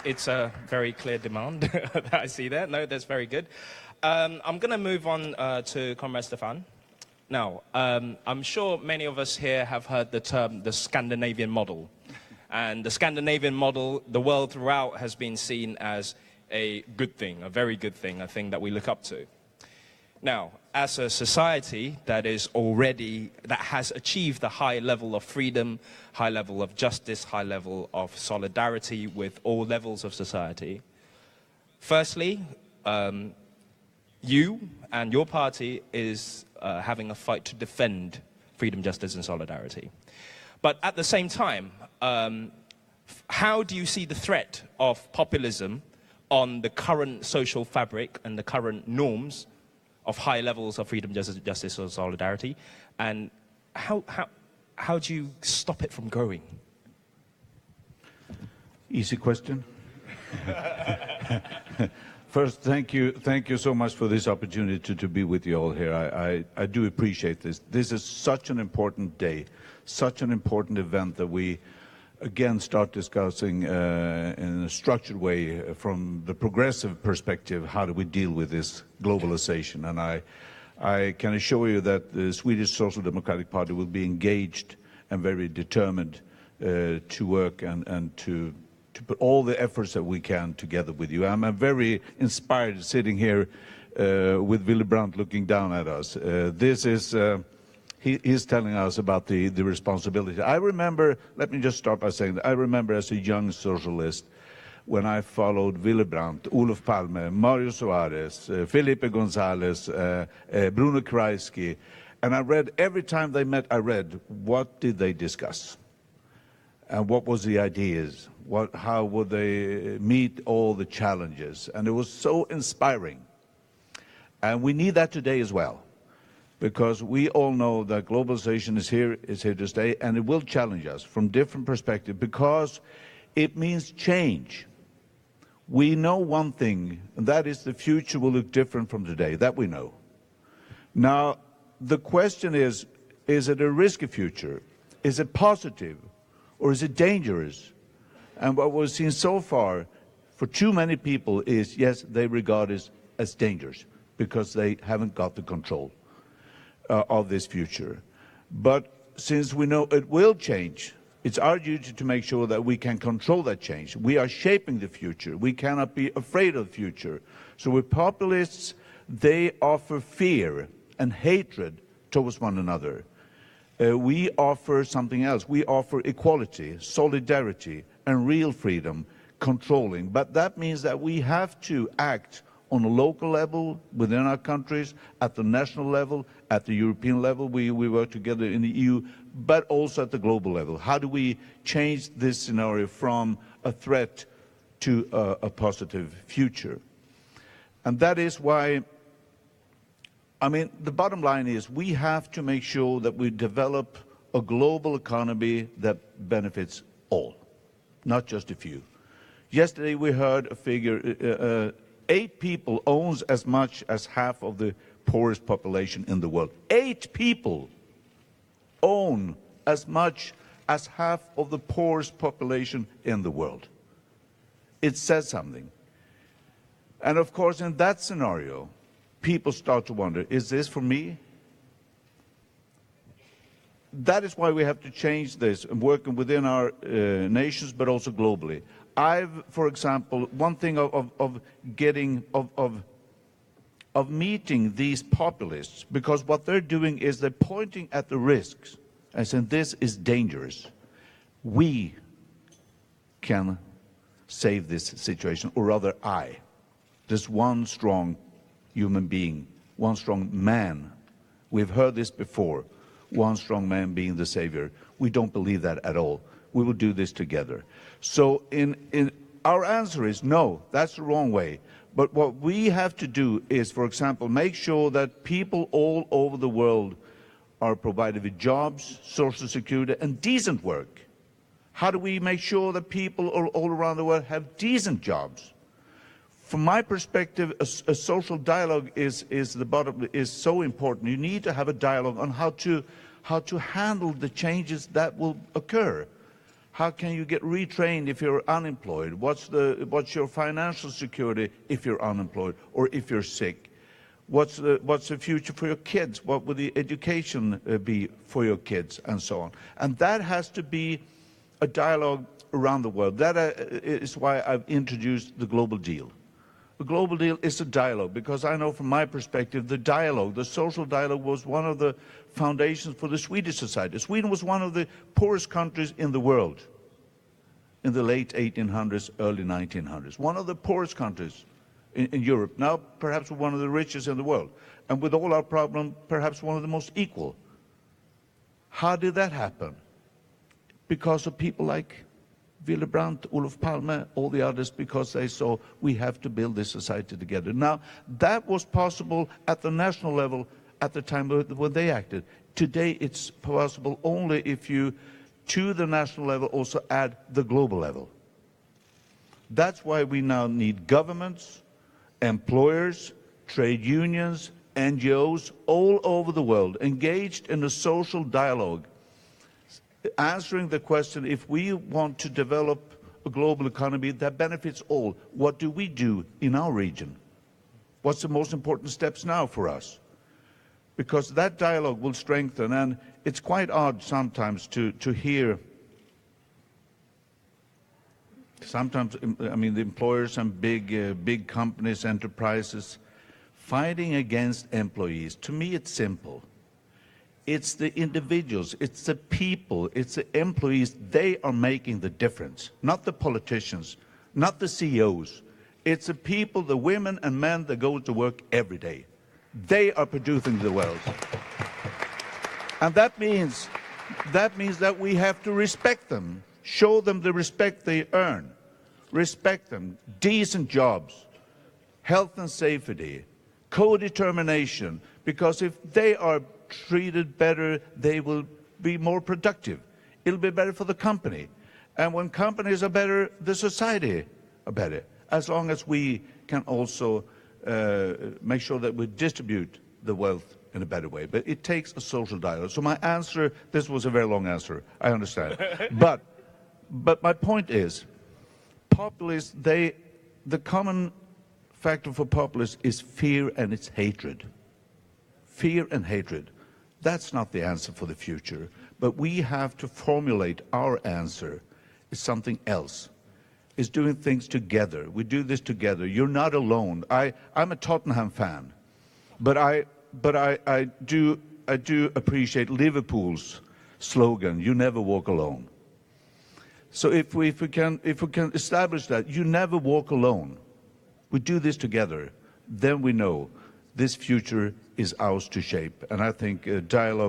It's a very clear demand that I see there. No, that's very good. I'm going to move on to Comrade Stefan. Now, I'm sure many of us here have heard the term the Scandinavian model. And the Scandinavian model, the world throughout has been seen as a good thing, a very good thing, a thing that we look up to. Now, as a society that has achieved a high level of freedom, high level of justice, high level of solidarity with all levels of society, firstly, you and your party is having a fight to defend freedom, justice and solidarity. But at the same time, how do you see the threat of populism on the current social fabric and the current norms of high levels of freedom, justice and solidarity? And how do you stop it from growing? Easy question. First, thank you so much for this opportunity to be with you all here. I do appreciate this. This is such an important day, such an important event that we again start discussing in a structured way from the progressive perspective, how do we deal with this globalization? And I can assure you that the Swedish Social Democratic Party will be engaged and very determined to work and to put all the efforts that we can together with you. I'm very inspired sitting here with Willy Brandt looking down at us. This is, he's telling us about the responsibility. I remember, let me just start by saying that I remember as a young socialist when I followed Willy Brandt, Olof Palme, Mario Soares, Felipe Gonzalez, Bruno Kreisky, and I read, every time they met, I read, what did they discuss? And what was the ideas? How would they meet all the challenges? And it was so inspiring. And we need that today as well, because we all know that globalization is here to stay, and it will challenge us from different perspectives, because it means change. We know one thing, and that is the future will look different from today. That we know. Now, the question is it a risky future? Is it positive? Or is it dangerous? And what we've seen so far for too many people is, yes, they regard it as dangerous because they haven't got the control of this future. But since we know it will change, it's our duty to make sure that we can control that change. We are shaping the future. We cannot be afraid of the future. So with populists, they offer fear and hatred towards one another. We offer something else. We offer equality, solidarity, and real freedom, controlling. But that means that we have to act on a local level, within our countries, at the national level, at the European level. We work together in the EU, but also at the global level. How do we change this scenario from a threat to a positive future? And that is why, I mean, the bottom line is we have to make sure that we develop a global economy that benefits all, not just a few. Yesterday we heard a figure, 8 people owns as much as half of the poorest population in the world. 8 people own as much as half of the poorest population in the world. It says something. And of course, in that scenario, people start to wonder, is this for me? That is why we have to change this and working within our nations, but also globally. For example, one thing of meeting these populists, because what they're doing is they're pointing at the risks and saying this is dangerous. We can save this situation, or rather there's one strong human being, one strong man. We've heard this before, one strong man being the savior. We don't believe that at all. We will do this together. So our answer is no, that's the wrong way. But what we have to do is, for example, make sure that people all over the world are provided with jobs, social security, and decent work. How do we make sure that people all around the world have decent jobs? From my perspective, a social dialogue is so important. You need to have a dialogue on how to handle the changes that will occur. How can you get retrained if you're unemployed? What's your financial security if you're unemployed or if you're sick? What's the future for your kids? What will the education be for your kids, and so on? And that has to be a dialogue around the world. That is why I've introduced the global deal. The global deal is a dialogue, because I know from my perspective, the dialogue, the social dialogue, was one of the foundations for the Swedish society. Sweden was one of the poorest countries in the world in the late 1800s, early 1900s. One of the poorest countries in Europe. Now, perhaps one of the richest in the world. And with all our problems, perhaps one of the most equal. How did that happen? Because of people like Willy Brandt, Olof Palme, all the others, because they saw we have to build this society together. Now, that was possible at the national level at the time when they acted. Today, it's possible only if you, to the national level, also add the global level. That's why we now need governments, employers, trade unions, NGOs all over the world engaged in a social dialogue, answering the question, if we want to develop a global economy that benefits all, what do we do in our region? What's the most important steps now for us? Because that dialogue will strengthen, and it's quite odd sometimes to hear, sometimes, I mean, the employers and big companies, enterprises, fighting against employees. To me, it's simple. It's the individuals, it's the people, it's the employees. They are making the difference, not the politicians, not the CEOs. It's the people, the women and men that go to work every day. They are producing the wealth. And that means that we have to respect them, show them the respect they earn, respect them, decent jobs, health and safety, co-determination, because if they are treated better, they will be more productive. It'll be better for the company. And when companies are better, the society are better, as long as we can also make sure that we distribute the wealth in a better way. But it takes a social dialogue. So my answer, this was a very long answer, I understand. but my point is, populists, the common factor for populists is fear and it's hatred. Fear and hatred. That's not the answer for the future. But we have to formulate our answer. It's something else. It's doing things together. We do this together. You're not alone. I'm a Tottenham fan, but I do appreciate Liverpool's slogan, "You never walk alone." So if we can establish that, you never walk alone, we do this together, then we know this future is ours to shape. And I think dialogue